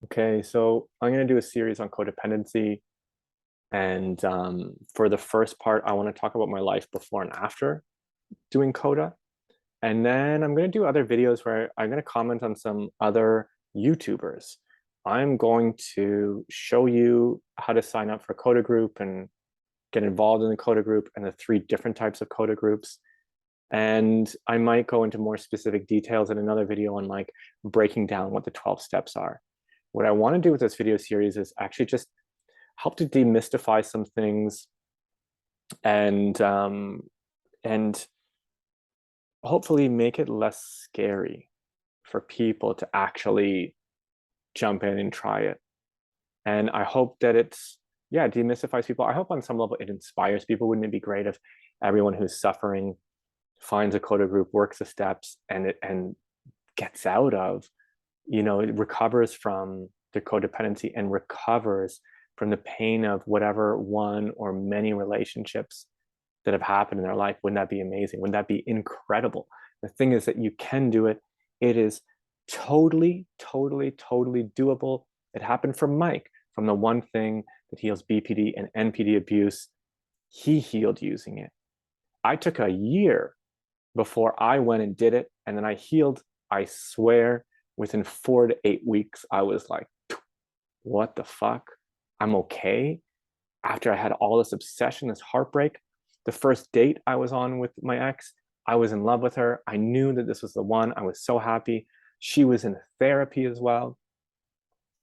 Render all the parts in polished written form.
Okay, so I'm going to do a series on codependency. And for the first part, I want to talk about my life before and after doing CoDA. And then I'm going to do other videos where I'm going to comment on some other YouTubers. I'm going to show you how to sign up for a CoDA group and get involved in the CoDA group and the 3 different types of CoDA groups. And I might go into more specific details in another video on like breaking down what the 12 steps are. What I want to do with this video series is actually just help to demystify some things and hopefully make it less scary for people to actually jump in and try it. And I hope that it's, yeah, demystifies people. I hope on some level it inspires people. Wouldn't it be great if everyone who's suffering finds a CoDA group, works the steps, and gets out of, it recovers from the codependency and recovers from the pain of whatever one or many relationships that have happened in their life. Wouldn't that be amazing? Wouldn't that be incredible? The thing is that you can do it. It is totally, totally, totally doable. It happened for Mike, from the one thing that heals BPD and NPD abuse. He healed using it. I took a year before I went and did it, and then I healed. I swear, within 4 to 8 weeks, I was like, what the fuck? I'm okay. After I had all this obsession, this heartbreak, the first date I was on with my ex, I was in love with her. I knew that this was the one. I was so happy. She was in therapy as well.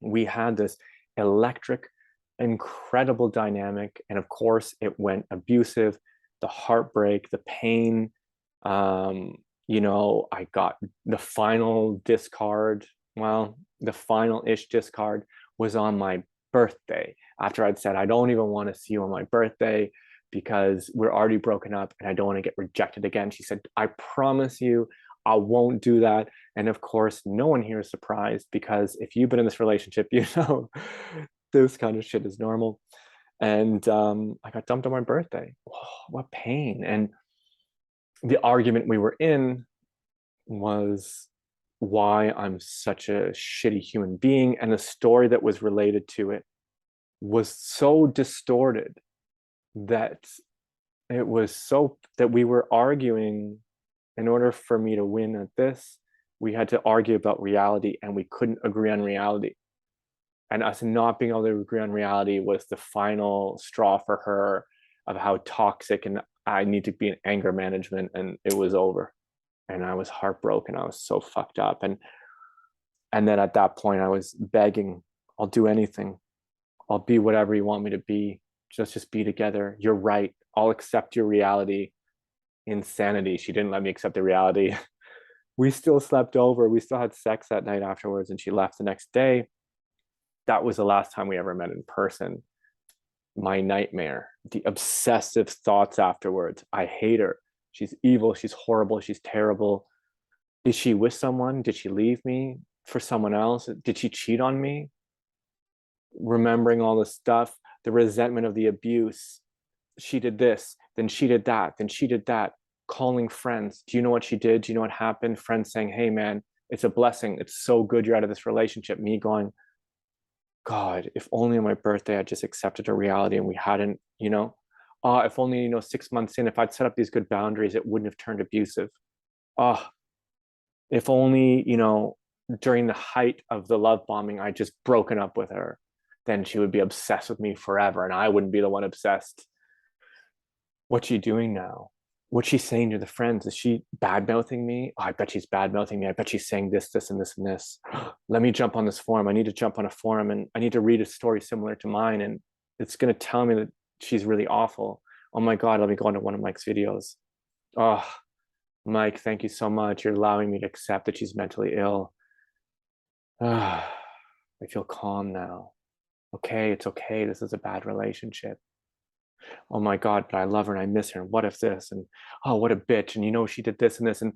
We had this electric, incredible dynamic. And of course, it went abusive, the heartbreak, the pain. I got the final discard. Well, the final-ish discard was on my birthday, after I'd said, I don't even want to see you on my birthday because we're already broken up and I don't want to get rejected again. She said, I promise you, I won't do that. And of course, no one here is surprised, because if you've been in this relationship, this kind of shit is normal. And I got dumped on my birthday. Oh, what pain. And the argument we were in was why I'm such a shitty human being. And the story that was related to it was so distorted that we were arguing. In order for me to win at this, we had to argue about reality, and we couldn't agree on reality. And us not being able to agree on reality was the final straw for her of how toxic and I need to be in anger management. And it was over. And I was heartbroken. I was so fucked up. And then at that point I was begging, I'll do anything. I'll be whatever you want me to be. Just be together. You're right. I'll accept your reality. Insanity. She didn't let me accept the reality. We still slept over. We still had sex that night afterwards, and she left the next day. That was the last time we ever met in person. My nightmare, the obsessive thoughts afterwards. I hate her. She's evil. She's horrible. She's terrible. Is she with someone? Did she leave me for someone else? Did she cheat on me? Remembering all this stuff, the resentment of the abuse. She did this, then she did that, then she did that. Calling friends. Do you know what she did? Do you know what happened? Friends saying, hey, man, it's a blessing. It's so good you're out of this relationship. Me going, God, if only on my birthday I just accepted a reality and we hadn't, if only, 6 months in, if I'd set up these good boundaries, it wouldn't have turned abusive. Oh, if only, during the height of the love bombing, I just broken up with her, then she would be obsessed with me forever and I wouldn't be the one obsessed. What's she doing now? What's she saying to the friends? Is she bad mouthing me? Oh, I bet she's bad mouthing me. I bet she's saying this, this, and this, and this. Let me jump on this forum. I need to jump on a forum and I need to read a story similar to mine. And it's going to tell me that she's really awful. Oh my God, let me go into one of Mike's videos. Oh, Mike, thank you so much. You're allowing me to accept that she's mentally ill. I feel calm now. Okay, it's okay. This is a bad relationship. Oh my God, but I love her and I miss her. And what if this? And oh, what a bitch. And she did this and this. And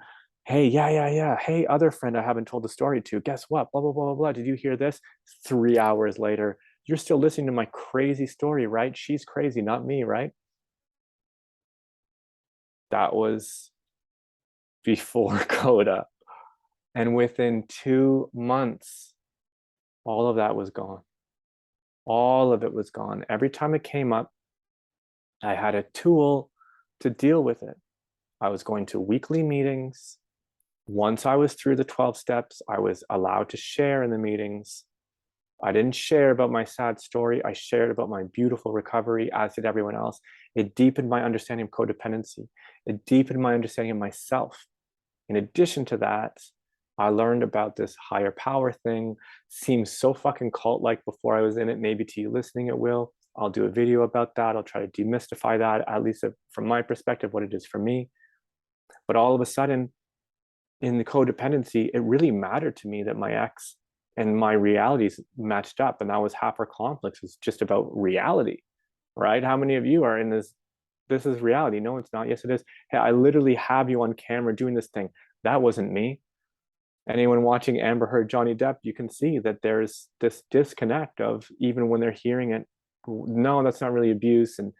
hey, yeah, yeah, yeah. Hey, other friend I haven't told the story to. Guess what? Blah, blah, blah, blah, blah. Did you hear this? 3 hours later, you're still listening to my crazy story, right? She's crazy, not me, right? That was before CoDA. And within 2 months, All of that was gone. All of it was gone. Every time it came up, I had a tool to deal with it. I was going to weekly meetings. Once I was through the 12 steps, I was allowed to share in the meetings. I didn't share about my sad story. I shared about my beautiful recovery, as did everyone else. It deepened my understanding of codependency. It deepened my understanding of myself. In addition to that, I learned about this higher power thing. Seems so fucking cult-like before I was in it. Maybe to you listening, it will. I'll do a video about that. I'll try to demystify that, at least from my perspective, what it is for me. But all of a sudden, in the codependency, it really mattered to me that my ex and my realities matched up. And that was half our conflicts. It's just about reality, right? How many of you are in this is reality? No, it's not. Yes, it is. Hey, I literally have you on camera doing this thing. That wasn't me. Anyone watching Amber Heard, Johnny Depp, you can see that there's this disconnect of, even when they're hearing it, no, that's not really abuse, and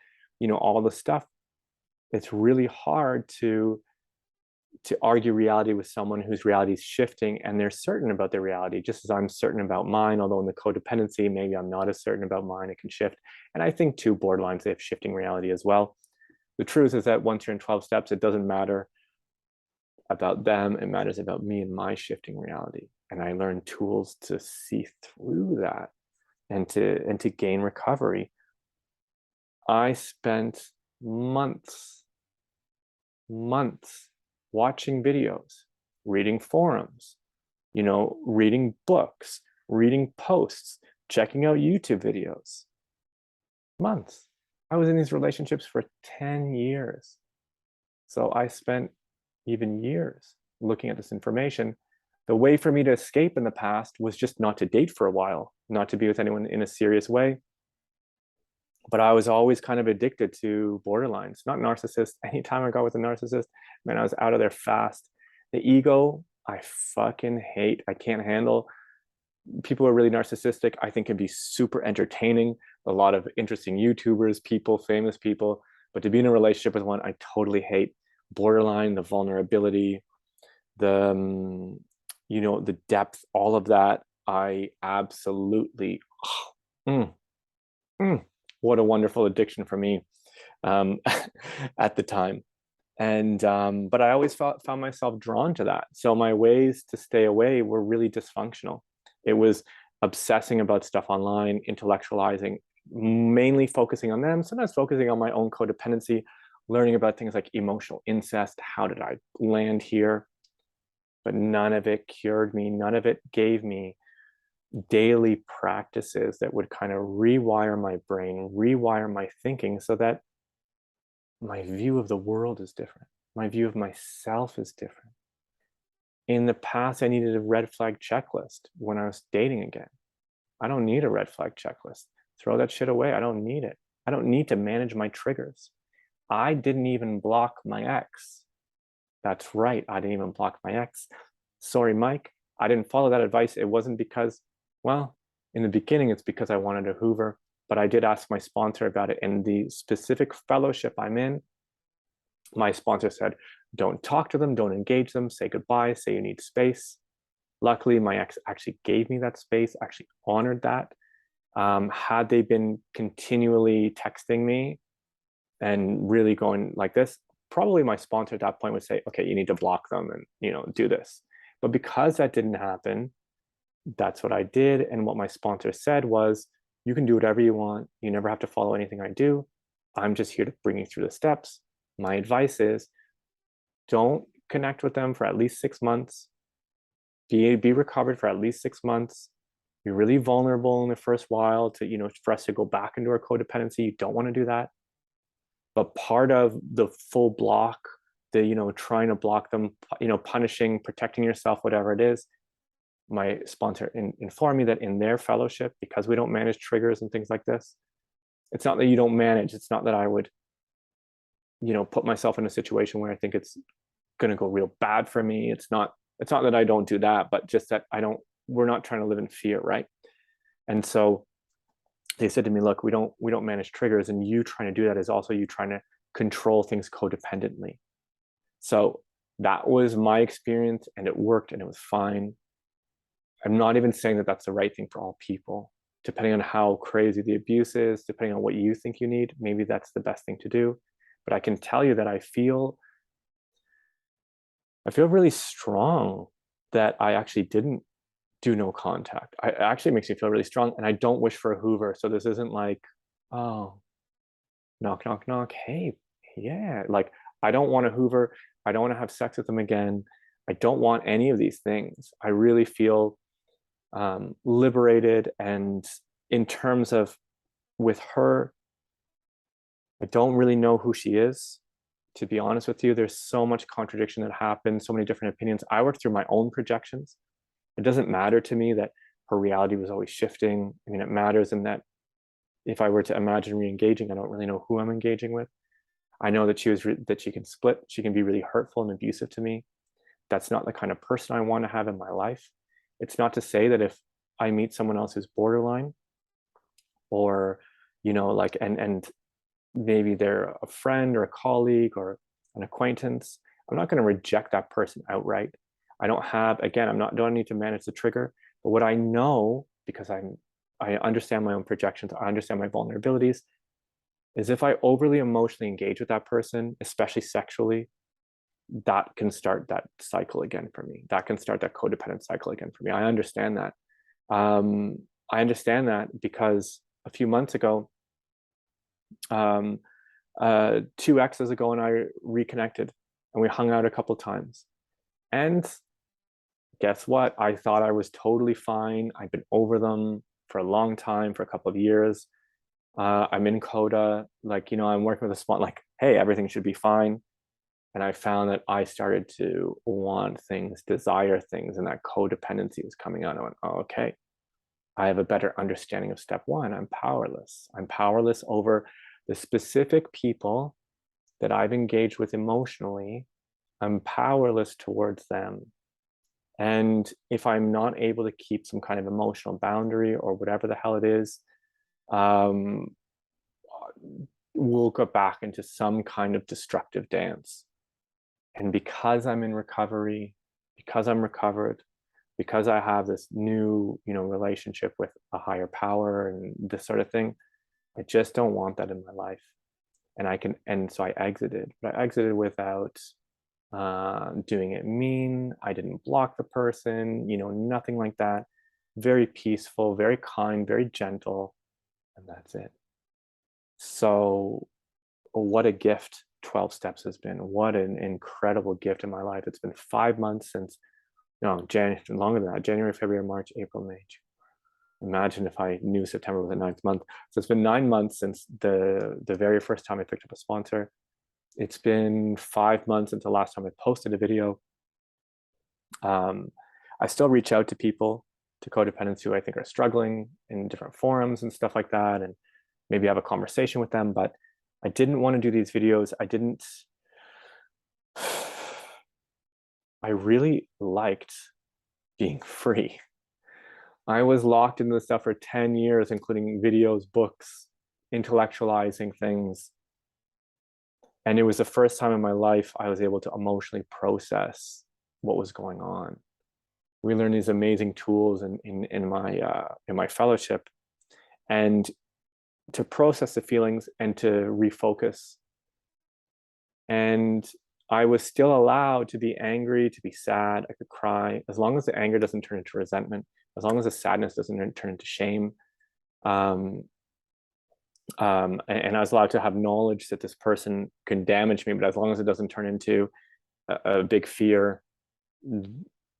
all the stuff. It's really hard to argue reality with someone whose reality is shifting and they're certain about their reality, just as I'm certain about mine. Although in the codependency, maybe I'm not as certain about mine. It can shift. And I think too, borderlines, they have shifting reality as well. The truth is that once you're in 12 steps, it doesn't matter about them. It matters about me and my shifting reality. And I learned tools to see through that and to gain recovery. I spent months watching videos, reading forums, reading books, reading posts, checking out YouTube videos. Months. I was in these relationships for 10 years. So I spent even years looking at this information. The way for me to escape in the past was just not to date for a while, not to be with anyone in a serious way. But I was always kind of addicted to borderlines, not narcissists. Anytime I got with a narcissist, man, I was out of there fast. The ego, I fucking hate. I can't handle. People who are really narcissistic, I think, can be super entertaining. A lot of interesting YouTubers, people, famous people. But to be in a relationship with one, I totally hate. Borderline, the vulnerability, the the depth, all of that, I absolutely what a wonderful addiction for me at the time. And but I always found myself drawn to that. So my ways to stay away were really dysfunctional. It was obsessing about stuff online, intellectualizing, mainly focusing on them, sometimes focusing on my own codependency, learning about things like emotional incest. How did I land here? But none of it cured me. None of it gave me daily practices that would kind of rewire my brain, rewire my thinking, so that my view of the world is different. My view of myself is different. In the past, I needed a red flag checklist when I was dating again. I don't need a red flag checklist. Throw that shit away. I don't need it. I don't need to manage my triggers. I didn't even block my ex. That's right. I didn't even block my ex. Sorry, Mike. I didn't follow that advice. It wasn't because, well, in the beginning, it's because I wanted a Hoover, but I did ask my sponsor about it. In the specific fellowship I'm in, my sponsor said, don't talk to them, don't engage them, say goodbye, say you need space. Luckily, my ex actually gave me that space, actually honored that. Had they been continually texting me and really going like this, probably my sponsor at that point would say, okay, you need to block them and do this. But because that didn't happen, that's what I did. And what my sponsor said was, you can do whatever you want. You never have to follow anything I do. I'm just here to bring you through the steps. My advice is, don't connect with them for at least 6 months. Be recovered for at least 6 months. You're really vulnerable in the first while to, for us to go back into our codependency. You don't want to do that. But part of the full block, the, trying to block them, punishing, protecting yourself, whatever it is, my sponsor informed me that in their fellowship, because we don't manage triggers and things like this, it's not that you don't manage. It's not that I would, put myself in a situation where I think it's going to go real bad for me. It's not that I don't do that, but just that we're not trying to live in fear, right? And so they said to me, look, we don't manage triggers, and you trying to do that is also you trying to control things codependently. So that was my experience, and it worked, and it was fine. I'm not even saying that that's the right thing for all people. Depending on how crazy the abuse is, depending on what you think you need, maybe that's the best thing to do. But I can tell you that I feel really strong that I actually didn't do no contact. It actually makes me feel really strong, and I don't wish for a Hoover. So this isn't like, oh, knock, knock, knock. Hey, yeah. Like, I don't want a Hoover. I don't want to have sex with them again. I don't want any of these things. I really feel liberated. And in terms of with her, I don't really know who she is. To be honest with you, there's so much contradiction that happens, so many different opinions. I work through my own projections. It doesn't matter to me that her reality was always shifting. I mean, it matters in that if I were to imagine re-engaging, I don't really know who I'm engaging with. I know that that she can split. She can be really hurtful and abusive to me. That's not the kind of person I want to have in my life. It's not to say that if I meet someone else who's borderline, or like, and maybe they're a friend or a colleague or an acquaintance, I'm not going to reject that person outright. I don't need to manage the trigger. But what I know, because I understand my own projections, I understand my vulnerabilities, is if I overly emotionally engage with that person, especially sexually, that can start that cycle again for me. That can start that codependent cycle again for me. I understand that. I understand that because a few months ago, 2 exes ago, and I reconnected, and we hung out a couple times. And guess what? I thought I was totally fine. I've been over them for a long time, for a couple of years. I'm in CoDA, like, I'm working with a spot, like, hey, everything should be fine. And I found that I started to want things, desire things, and that codependency was coming out. I went, oh, okay, I have a better understanding of step one. I'm powerless. I'm powerless over the specific people that I've engaged with emotionally. I'm powerless towards them. And if I'm not able to keep some kind of emotional boundary or whatever the hell it is, we'll go back into some kind of destructive dance. And because I'm in recovery, because I'm recovered, because I have this new, relationship with a higher power and this sort of thing, I just don't want that in my life. And so I exited, but I exited without doing it mean. I didn't block the person, nothing like that. Very peaceful, very kind, very gentle, and that's it. So what a gift 12 steps has been. What an incredible gift in my life. It's been 5 months since, longer than that, January, February, March, April, May, June. Imagine if I knew September was the 9th month. So it's been 9 months since the very first time I picked up a sponsor. It's been 5 months since the last time I posted a video. I still reach out to people, to codependents who I think are struggling in different forums and stuff like that, and maybe have a conversation with them. But I didn't want to do these videos. I really liked being free. I was locked into this stuff for 10 years, including videos, books, intellectualizing things. And it was the first time in my life I was able to emotionally process what was going on. We learned these amazing tools in my fellowship, and to process the feelings and to refocus. And I was still allowed to be angry, to be sad. I could cry, as long as the anger doesn't turn into resentment, as long as the sadness doesn't turn into shame. And I was allowed to have knowledge that this person can damage me, but as long as it doesn't turn into a big fear,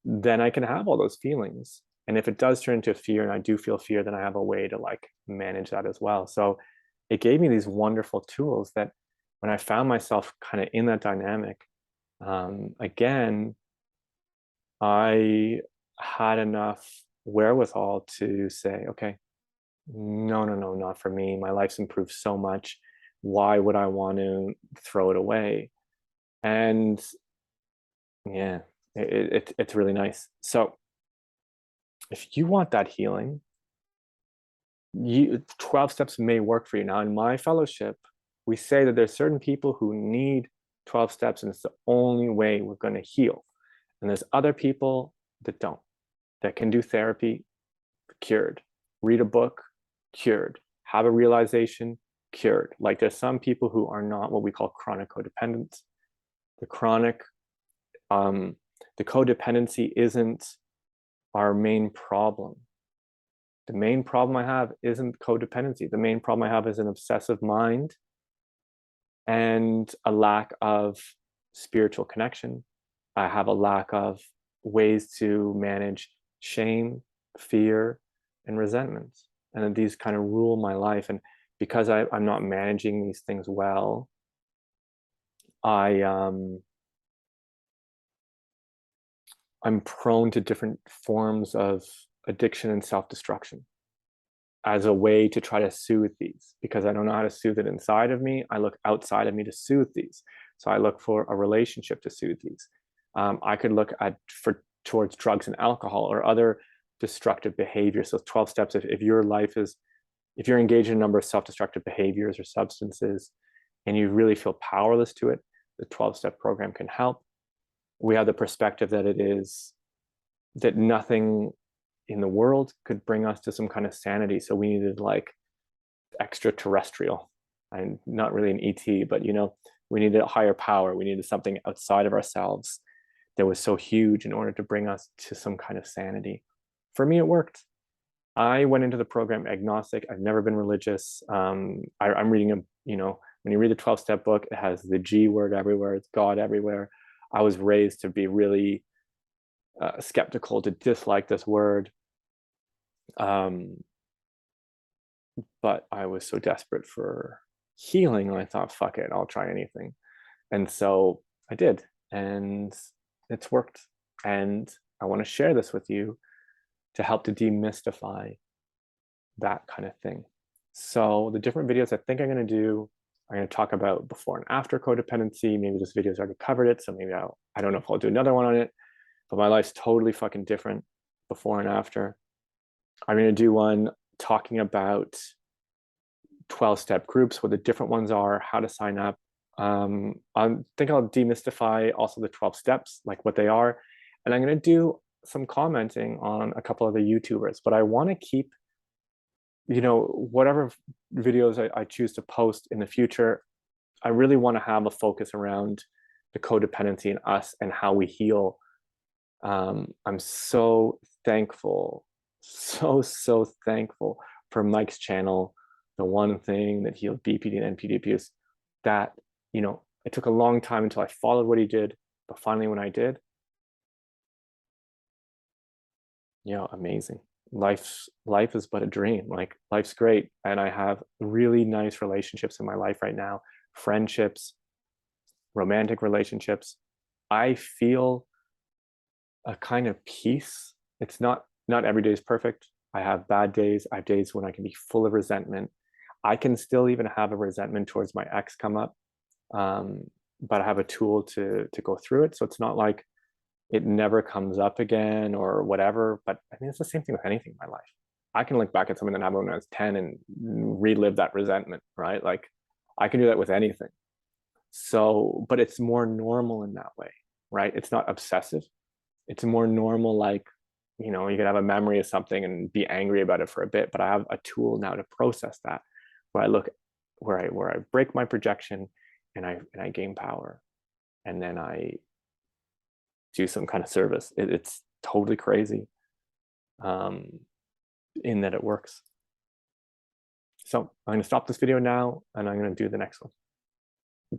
then I can have all those feelings. And if it does turn into fear, and I do feel fear, then I have a way to like manage that as well. So it gave me these wonderful tools that when I found myself kind of in that dynamic, again, I had enough wherewithal to say, okay, no, not for me. My life's improved so much. Why would I want to throw it away? And yeah, it's really nice. So if you want that healing, 12 steps may work for you. Now, in my fellowship, we say that there's certain people who need 12 steps, and it's the only way we're going to heal. And there's other people that don't. that can do therapy, cured. Read a book, cured. Have a realization, cured. Like there's some people who are not what we call chronic codependents. The chronic, the codependency isn't our main problem. The main problem I have isn't codependency. The main problem I have is an obsessive mind and a lack of spiritual connection. I have a lack of ways to manage shame, fear, and resentment. And then these kind of rule my life. And because I'm not managing these things well, I'm prone to different forms of addiction and self-destruction as a way to try to soothe these. Because I don't know how to soothe it inside of me, I look outside of me to soothe these. So I look for a relationship to soothe these. I could look towards drugs and alcohol or other destructive behaviors. So 12 steps, if your life is, if you're engaged in a number of self-destructive behaviors or substances and you really feel powerless to it, the 12-step program can help. We have the perspective that it is, that nothing in the world could bring us to some kind of sanity. So we needed like extraterrestrial, and not really an ET, but you know, we needed a higher power. We needed something outside of ourselves that was so huge in order to bring us to some kind of sanity. For me, it worked. I went into the program agnostic. I've never been religious. I'm reading a, you know, when you read the 12-step book, it has the G word everywhere. It's God everywhere. I was raised to be really skeptical, to dislike this word. But I was so desperate for healing, and I thought, fuck it, I'll try anything. And so I did, and it's worked. And I want to share this with you to help to demystify that kind of thing. So the different videos I think I'm going to do, I'm going to talk about before and after codependency. Maybe this video's already covered it, so maybe I don't know if I'll do another one on it, but my life's totally fucking different before and after. I'm going to do one talking about 12-step groups, what the different ones are, how to sign up. I think I'll demystify also the 12 steps, like what they are. And I'm going to do some commenting on a couple of the YouTubers, but I want to keep, you know, whatever videos I choose to post in the future, I really want to have a focus around the codependency in us and how we heal. I'm so thankful, so thankful for Mike's channel. The one thing that healed BPD and NPD abuse, that, you know, it took a long time until I followed what he did, but finally when I did, you know, amazing. Life is but a dream. Like, life's great, and I have really nice relationships in my life right now, friendships, romantic relationships. I feel a kind of peace. It's not every day is perfect. I have bad days. I have days when I can be full of resentment. I can still even have a resentment towards my ex come up, but I have a tool to go through it. So it's not like it never comes up again or whatever. But I think it's the same thing with anything in my life. I can look back at something that happened when I was 10 and relive that resentment, right? Like, I can do that with anything. So, but it's more normal in that way, right? It's not obsessive. It's more normal, like, you know, you could have a memory of something and be angry about it for a bit, but I have a tool now to process that, where I look, where I break my projection and I gain power, and then I do some kind of service. It's totally crazy, in that it works. So I'm going to stop this video now, and I'm going to do the next one.